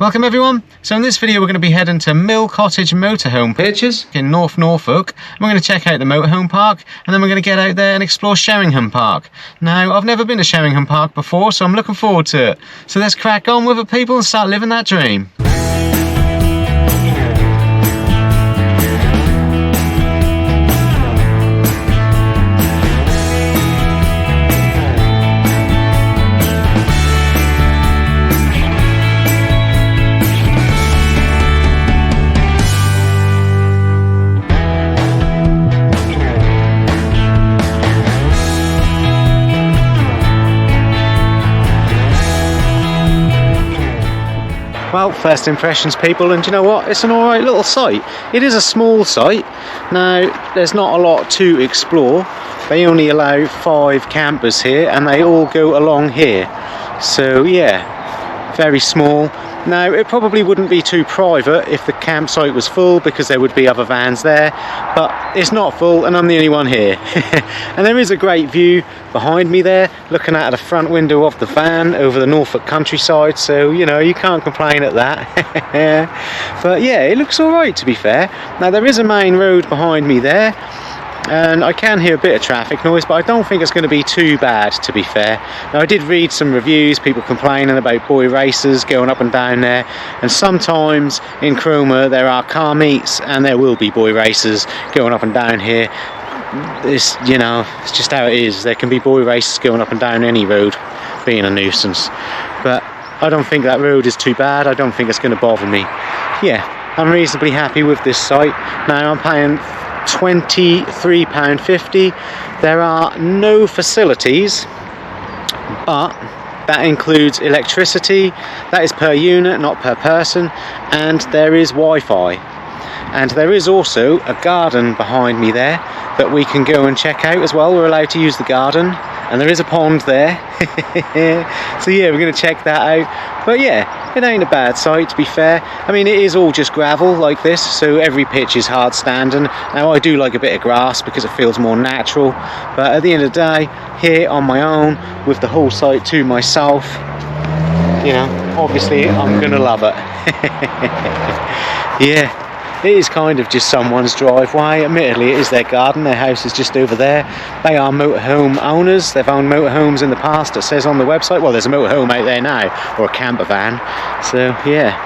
Welcome everyone. So in this video we're going to be heading to Cottage Moterhome Pictures in North Norfolk. We're going to check out the motorhome park and then we're going to get out there and explore Sheringham Park. Now I've never been to Sheringham Park before, so I'm looking forward to it. So let's crack on with it, people, and start living that dream. Well, first impressions, people, and you know what? It's an alright little site. It is a small site. Now, there's not a lot to explore. They only allow 5 campers here, and they all go along here. So, yeah, very small. Now, it probably wouldn't be too private if the campsite was full, because there would be other vans there, but it's not full and I'm the only one here. And there is a great view behind me there, looking out of the front window of the van over the Norfolk countryside, so you know, you can't complain at that. But yeah, it looks alright, to be fair. Now, there is a main road behind me there, and I can hear a bit of traffic noise, but I don't think it's going to be too bad, to be fair. Now, I did read some reviews, people complaining about boy races going up and down there, and sometimes in Cromer there are car meets and there will be boy races going up and down here. It's, you know, it's just how it is. There can be boy races going up and down any road, being a nuisance, but I don't think that road is too bad. I don't think it's going to bother me. Yeah, I'm reasonably happy with this site. Now, I'm paying £23.50. There are no facilities, but that includes electricity. That is per unit, not per person, and there is Wi-Fi. And there is also a garden behind me there that we can go and check out as well. We're allowed to use the garden, and there is a pond there. So yeah, we're going to check that out. But yeah, it ain't a bad site, to be fair. I mean, it is all just gravel like this, so every pitch is hard standing. Now, I do like a bit of grass because it feels more natural, but at the end of the day, here on my own with the whole site to myself, you know, obviously I'm gonna love it. Yeah, it is kind of just someone's driveway. Admittedly, it is their garden. Their house is just over there. They are motorhome owners. They've owned motorhomes in the past, it says on the website. Well, there's a motorhome out there now, or a camper van. So, yeah.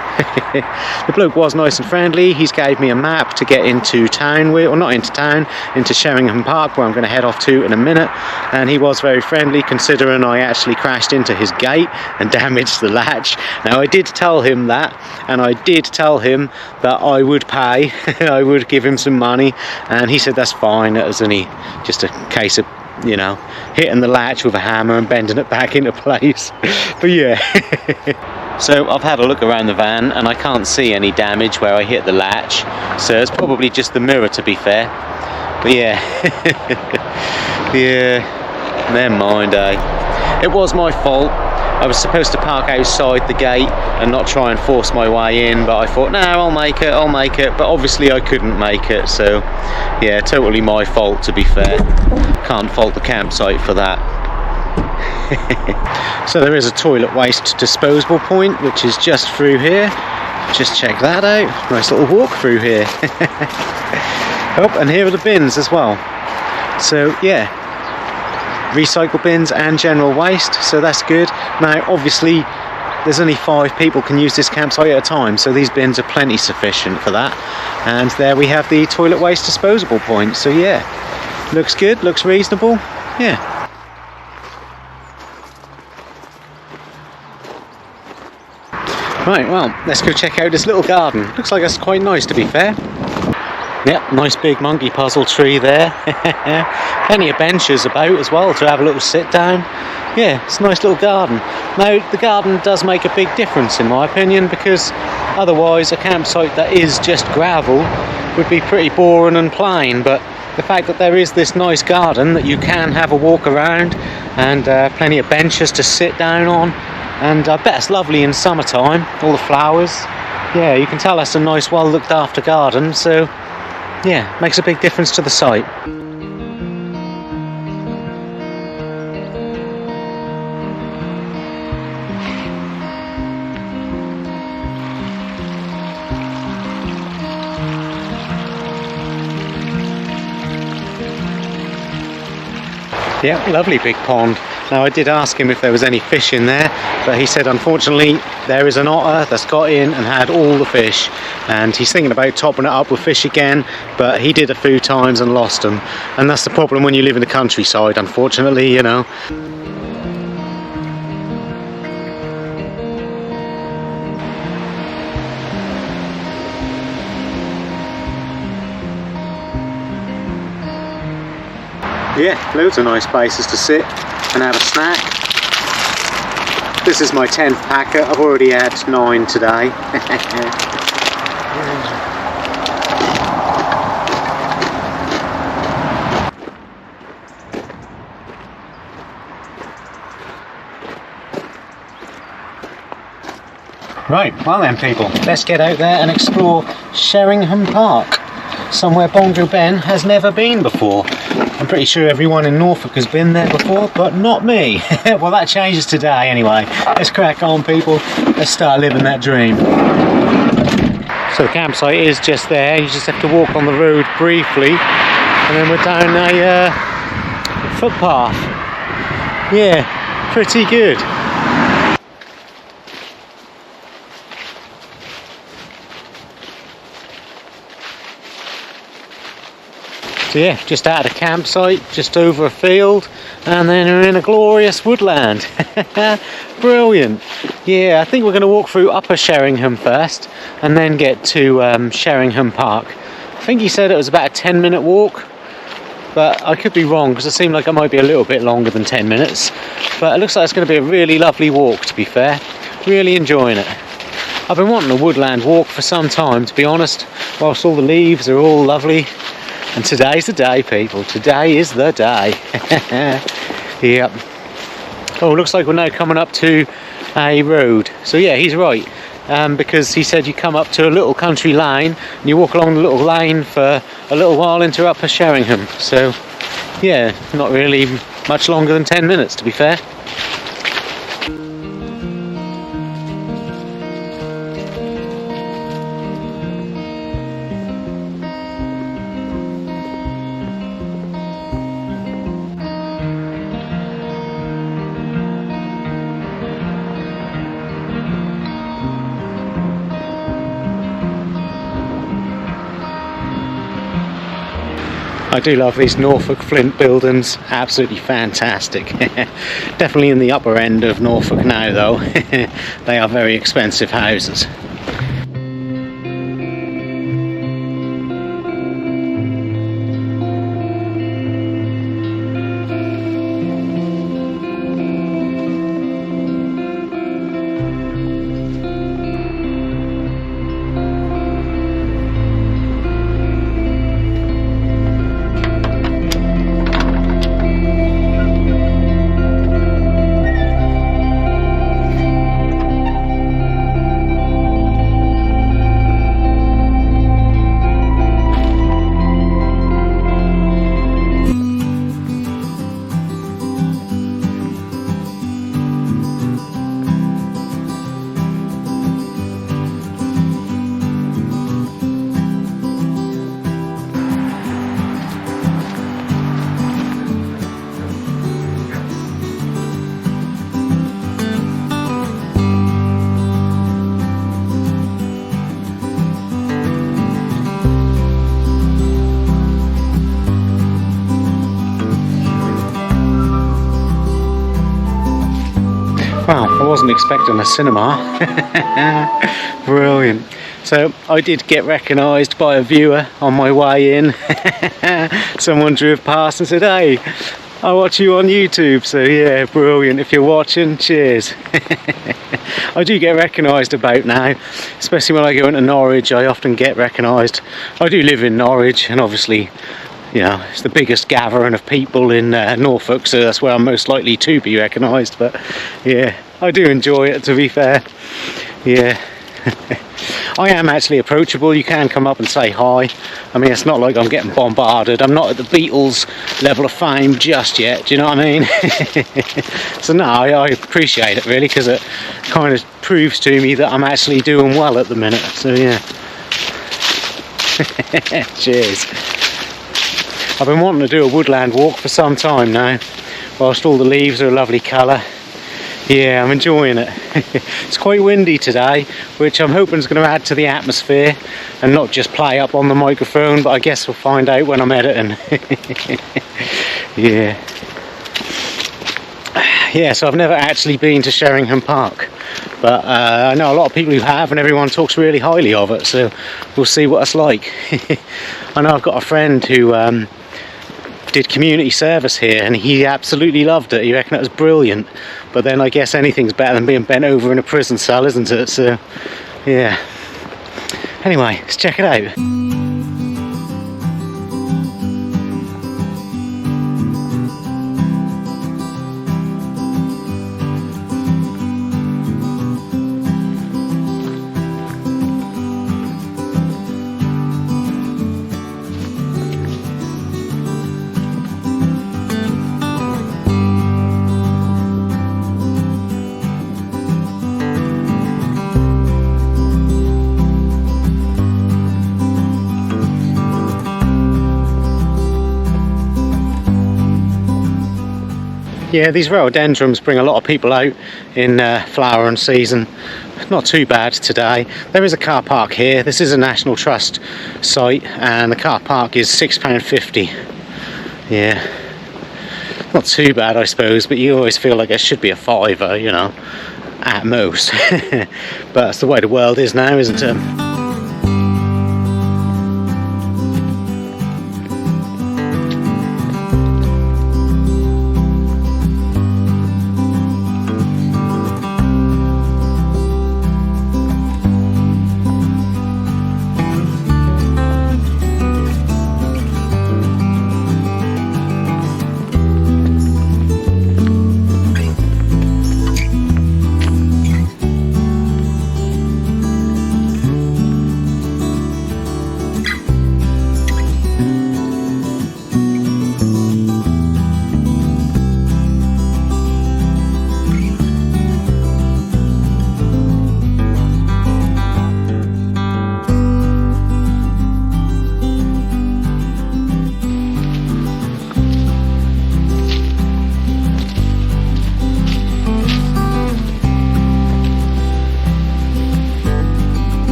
The bloke was nice and friendly. He's gave me a map to get into town with, or not into town, into Sheringham Park, where I'm going to head off to in a minute. And he was very friendly, considering I actually crashed into his gate and damaged the latch. Now, I did tell him that, and I did tell him that I would pay. I would give him some money, and he said that's fine. It was only just a case of, you know, hitting the latch with a hammer and bending it back into place. But yeah. So I've had a look around the van and I can't see any damage where I hit the latch, so it's probably just the mirror, to be fair. But yeah. Yeah, never mind, eh? It was my fault. I was supposed to park outside the gate and not try and force my way in, but I thought, no, I'll make it, but obviously I couldn't make it, so yeah, totally my fault, to be fair. Can't fault the campsite for that. So there is a toilet waste disposal point, which is just through here. Just check that out. Nice little walk through here. Oh, and here are the bins as well. So yeah, recycle bins and general waste, so that's good. Now, obviously, there's only 5 people can use this campsite at a time, so these bins are plenty sufficient for that. And there we have the toilet waste disposable point. So yeah, looks good, looks reasonable. Yeah. Right, well, let's go check out this little garden. Looks like it's quite nice, to be fair. Yep, nice big monkey puzzle tree there. Plenty of benches about as well to have a little sit down. Yeah, it's a nice little garden. Now, the garden does make a big difference in my opinion, because otherwise a campsite that is just gravel would be pretty boring and plain, but the fact that there is this nice garden that you can have a walk around, and plenty of benches to sit down on, and I bet it's lovely in summertime, all the flowers. Yeah, you can tell that's a nice, well looked after garden, so yeah, makes a big difference to the site. Yeah, lovely big pond. Now I did ask him if there was any fish in there, but he said unfortunately there is an otter that's got in and had all the fish, and he's thinking about topping it up with fish again, but he did a few times and lost them, and that's the problem when you live in the countryside, unfortunately, you know. Yeah, loads of nice places to sit and have a snack. This is my 10th packet. I've already had 9 today. Right, well then people, let's get out there and explore Sheringham Park. Somewhere Bongo Ben has never been before. I'm pretty sure everyone in Norfolk has been there before, but not me. Well, that changes today anyway. Let's crack on, people. Let's start living that dream. So the campsite is just there. You just have to walk on the road briefly, and then we're down a footpath. Yeah, pretty good. So yeah, just out of the campsite, just over a field, and then we're in a glorious woodland. Brilliant. Yeah, I think we're going to walk through Upper Sheringham first, and then get to Sheringham Park. I think he said it was about a 10-minute walk, but I could be wrong, because it seemed like it might be a little bit longer than 10 minutes. But it looks like it's going to be a really lovely walk, to be fair. Really enjoying it. I've been wanting a woodland walk for some time, to be honest, whilst all the leaves are all lovely. And today's the day, people. Today is the day. Yep. Oh, looks like we're now coming up to a road. So yeah, he's right. Because he said you come up to a little country lane and you walk along the little lane for a little while into Upper Sheringham. So yeah, not really much longer than 10 minutes, to be fair. I do love these Norfolk flint buildings, absolutely fantastic. Definitely in the upper end of Norfolk now though. They are very expensive houses. Wow, I wasn't expecting a cinema. Brilliant. So I did get recognised by a viewer on my way in. Someone drove past and said, "Hey, I watch you on YouTube." So yeah, brilliant. If you're watching, cheers. I do get recognised about now, especially when I go into Norwich. I often get recognised. I do live in Norwich, and obviously, you know, it's the biggest gathering of people in Norfolk, so that's where I'm most likely to be recognised. But yeah, I do enjoy it, to be fair. Yeah. I am actually approachable. You can come up and say hi. I mean, it's not like I'm getting bombarded. I'm not at the Beatles level of fame just yet, do you know what I mean? So no, I appreciate it really, because it kind of proves to me that I'm actually doing well at the minute. So yeah. Cheers. I've been wanting to do a woodland walk for some time now. whilst all the leaves are a lovely colour. Yeah, I'm enjoying it. It's quite windy today, which I'm hoping is going to add to the atmosphere and not just play up on the microphone, but I guess we'll find out when I'm editing. Yeah. Yeah, so I've never actually been to Sheringham Park, but I know a lot of people who have, and everyone talks really highly of it, so we'll see what it's like. I know I've got a friend who did community service here, and he absolutely loved it. He reckoned it was brilliant, but then I guess anything's better than being bent over in a prison cell, isn't it? So yeah, anyway, let's check it out. Yeah, these rhododendrons bring a lot of people out in flowering season. Not too bad today. There is a car park here. This is a National Trust site, and the car park is £6.50. Yeah, not too bad, I suppose, but you always feel like it should be a fiver, you know, at most. But that's the way the world is now, isn't it?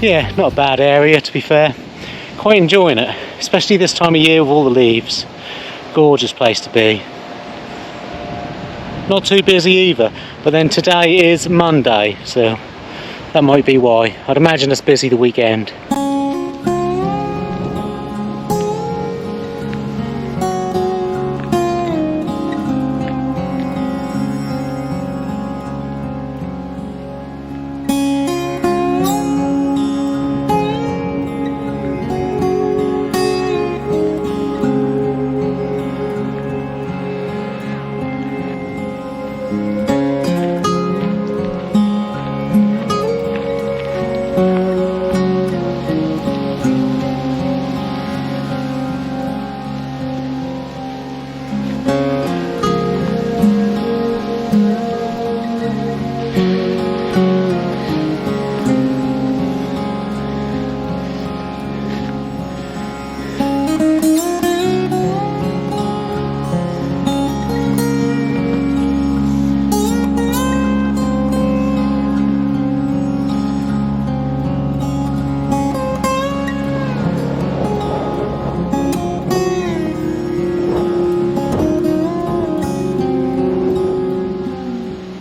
Yeah, not a bad area, to be fair. Quite enjoying it, especially this time of year with all the leaves. Gorgeous place to be. Not too busy either, but then today is Monday, so that might be why. I'd imagine it's busy the weekend.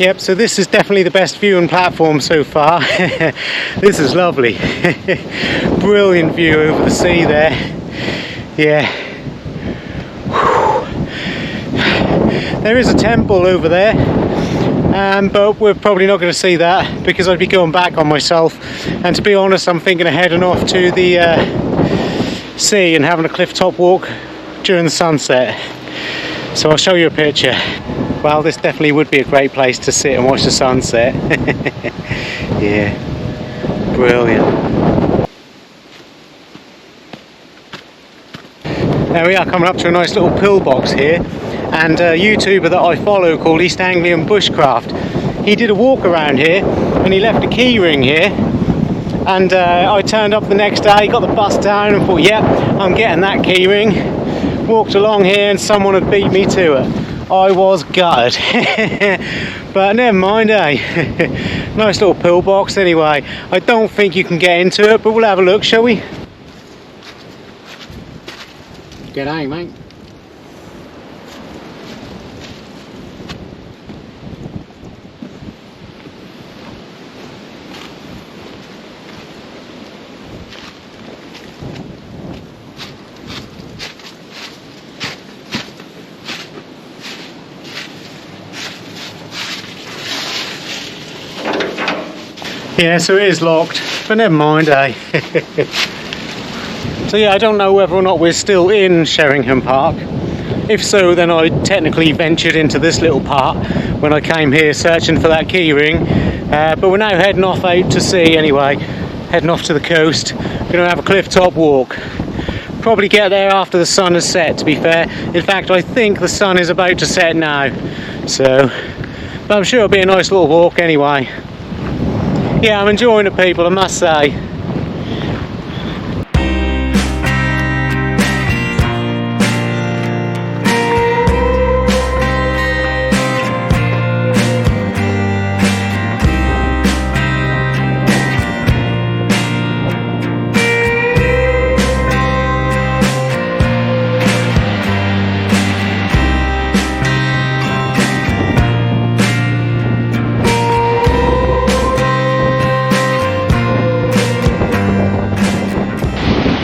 Yep, so this is definitely the best viewing platform so far. This is lovely. Brilliant view over the sea there. Yeah. There is a temple over there, but we're probably not going to see that because I'd be going back on myself. And to be honest, I'm thinking of heading off to the sea and having a cliff top walk during the sunset. So I'll show you a picture. Well, this definitely would be a great place to sit and watch the sunset. Yeah, brilliant. There we are, coming up to a nice little pillbox here, and a YouTuber that I follow called East Anglian Bushcraft, he did a walk around here and he left a key ring here, and I turned up the next day, got the bus down and thought, yep, I'm getting that key ring. Walked along here and someone had beat me to it. I was gutted. But never mind, eh? Nice little pillbox anyway. I don't think you can get into it, but we'll have a look, shall we? G'day, mate. Yeah, so it is locked, but never mind, eh? So yeah, I don't know whether or not we're still in Sheringham Park. If so, then I technically ventured into this little part when I came here searching for that key ring. But we're now heading off out to sea anyway, heading off to the coast. We're going to have a cliff top walk. Probably get there after the sun has set, to be fair. In fact, I think the sun is about to set now. So, but I'm sure it'll be a nice little walk anyway. Yeah, I'm enjoying it, people, I must say.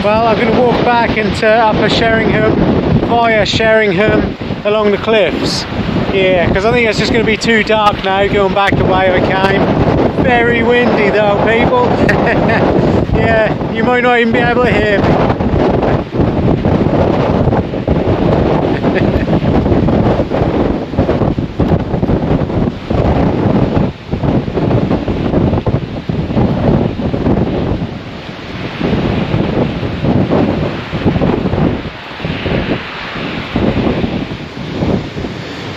Well, I'm going to walk back into Upper Sheringham, via Sheringham, along the cliffs. Yeah, because I think it's just going to be too dark now, going back the way I came. Very windy though, people. Yeah, you might not even be able to hear me.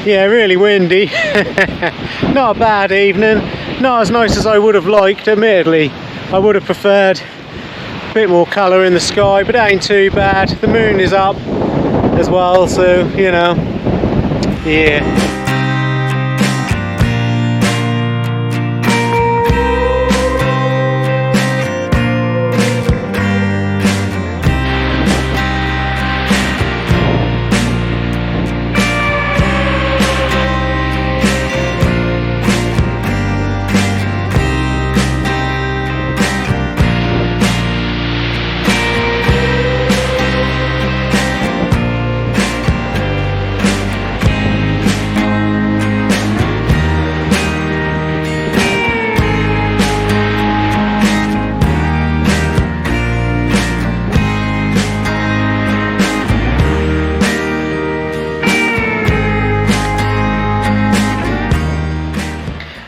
Yeah, really windy. Not a bad evening. Not as nice as I would have liked, admittedly. I would have preferred a bit more colour in the sky, but it ain't too bad. The moon is up as well, so, you know, yeah.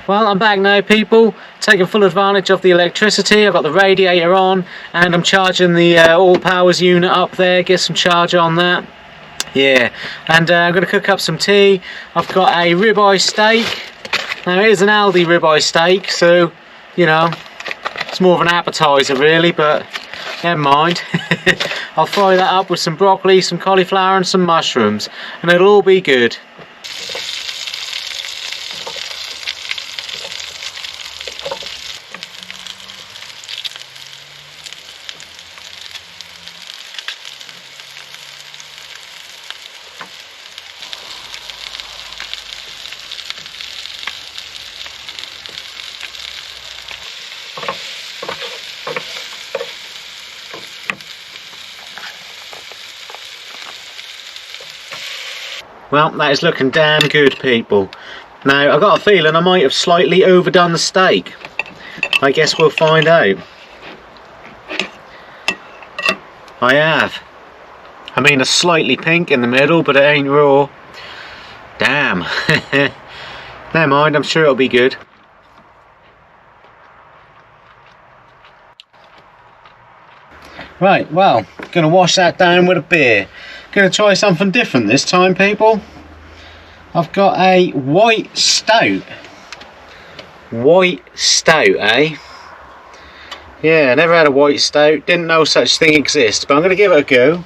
Well, I'm back now, people, taking full advantage of the electricity. I've got the radiator on and I'm charging the all powers unit up there, get some charge on that. Yeah, and I'm going to cook up some tea. I've got a ribeye steak. Now it is an Aldi ribeye steak, so, you know, it's more of an appetizer really, but never mind. I'll fry that up with some broccoli, some cauliflower and some mushrooms, and it'll all be good. Well, that is looking damn good, people. Now, I've got a feeling I might have slightly overdone the steak. I guess we'll find out. I have. I mean, a slightly pink in the middle, but it ain't raw. Damn. Never mind, I'm sure it'll be good. Right, well, gonna wash that down with a beer. Gonna try something different this time, people. I've got a white stout. White stout, eh? Yeah, never had a white stout. Didn't know such thing exists, but I'm gonna give it a go.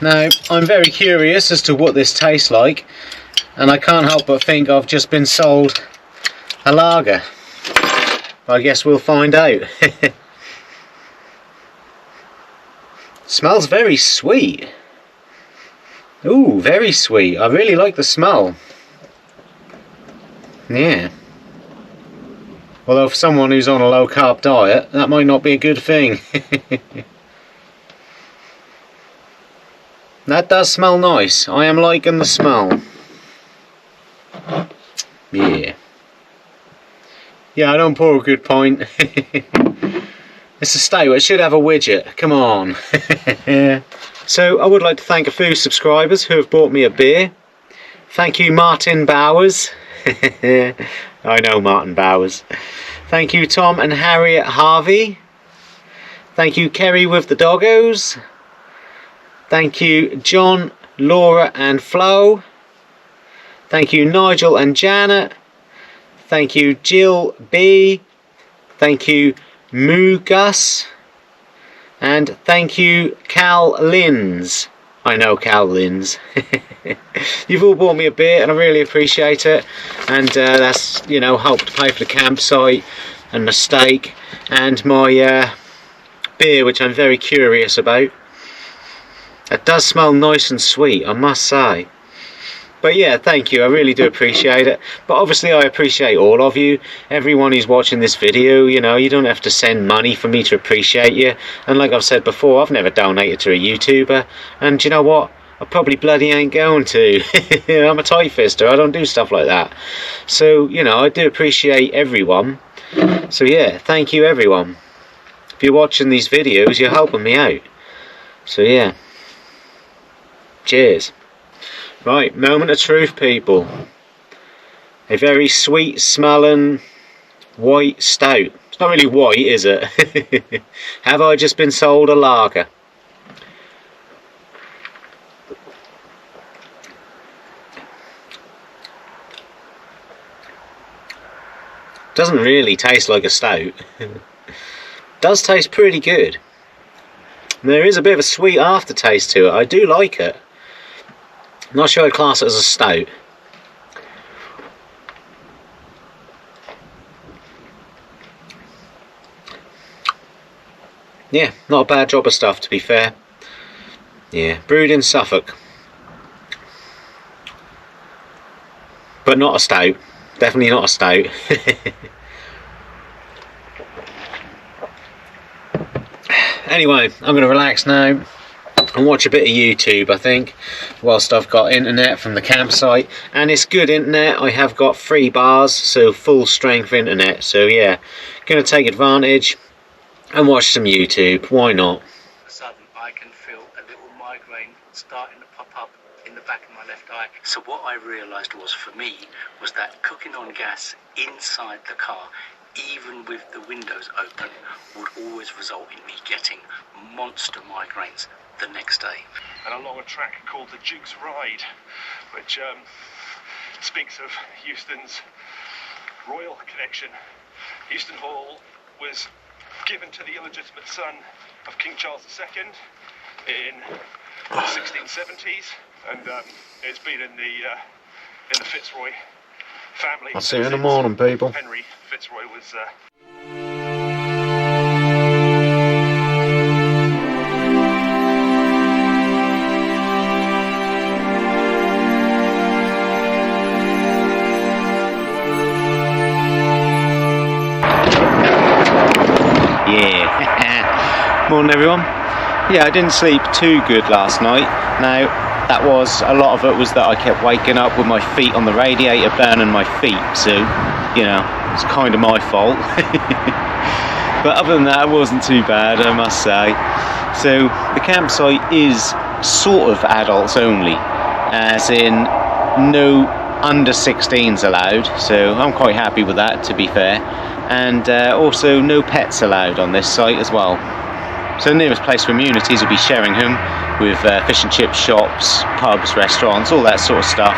Now, I'm very curious as to what this tastes like, and I can't help but think I've just been sold a lager. I guess we'll find out. Smells very sweet. Ooh, very sweet. I really like the smell. Yeah. Although for someone who's on a low carb diet, that might not be a good thing. That does smell nice. I am liking the smell. Yeah. Yeah, I don't pour a good pint. It's a stout, it should have a widget, come on. So I would like to thank a few subscribers who have bought me a beer. Thank you Martin Bowers. I know Martin Bowers. Thank you Tom and Harriet Harvey. Thank you Kerry with the doggos. Thank you John, Laura and Flo. Thank you Nigel and Janet. Thank you Jill B. Thank you Moo Gus, and thank you Cal Lins. I know Cal Lins. You've all bought me a beer and I really appreciate it, and that's, you know, helped pay for the campsite and the steak and my beer, which I'm very curious about. It does smell nice and sweet, I must say. But yeah, thank you, I really do appreciate it. But obviously I appreciate all of you, everyone who's watching this video. You know, you don't have to send money for me to appreciate you. And like I've said before, I've never donated to a YouTuber. And you know what? I probably bloody ain't going to. I'm a tight fister, I don't do stuff like that. So, you know, I do appreciate everyone. So yeah, thank you everyone. If you're watching these videos, you're helping me out. So yeah. Cheers. Right, moment of truth, people. A very sweet smelling white stout. It's not really white, is it? Have I just been sold a lager? Doesn't really taste like a stout. Does taste pretty good. There is a bit of a sweet aftertaste to it. I do like it. I'm not sure I'd class it as a stout. Yeah, not a bad job of stuff, to be fair. Yeah, brewed in Suffolk. But not a stout. Definitely not a stout. Anyway, I'm going to relax now and watch a bit of YouTube, I think, whilst I've got internet from the campsite. And it's good internet. I have got 3 bars, so full strength internet. So yeah, going to take advantage and watch some YouTube. Why not? All of a sudden I can feel a little migraine starting to pop up in the back of my left eye. So what I realised was, for me, was that cooking on gas inside the car, even with the windows open, would always result in me getting monster migraines the next day. And along a track called the Duke's Ride, which speaks of Euston's royal connection. Euston Hall was given to the illegitimate son of King Charles II in the 1670s, and it's been in the Fitzroy family. I'll see you in the morning, people. Henry Fitzroy was Yeah. Morning everyone. Yeah, I didn't sleep too good last night. Now, that was, a lot of it was that I kept waking up with my feet on the radiator, burning my feet, so, you know, it's kind of my fault. But other than that, it wasn't too bad, I must say. So the campsite is sort of adults only, as in no under 16s allowed, so I'm quite happy with that, to be fair. And also no pets allowed on this site as well. So the nearest place for amenities will be Sheringham, with fish and chip shops, pubs, restaurants, all that sort of stuff.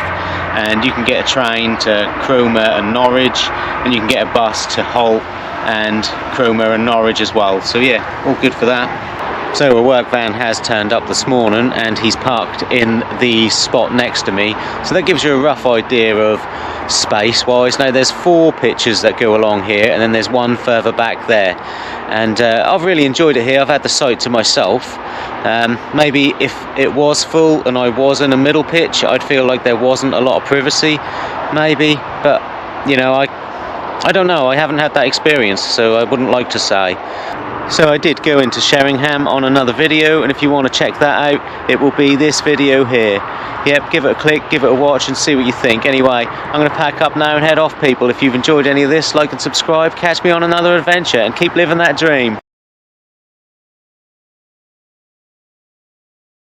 And you can get a train to Cromer and Norwich, and you can get a bus to Holt and Cromer and Norwich as well. So yeah, all good for that. So a work van has turned up this morning, and he's parked in the spot next to me. So that gives you a rough idea of space wise. Now there's 4 pitches that go along here, and then there's one further back there. And I've really enjoyed it here. I've had the site to myself. Maybe if it was full and I was in a middle pitch, I'd feel like there wasn't a lot of privacy, maybe. But you know, I don't know. I haven't had that experience, so I wouldn't like to say. So I did go into Sheringham on another video, and if you want to check that out, it will be this video here. Yep, give it a click, give it a watch, and see what you think. Anyway, I'm going to pack up now and head off, people. If you've enjoyed any of this, like and subscribe, catch me on another adventure, and keep living that dream.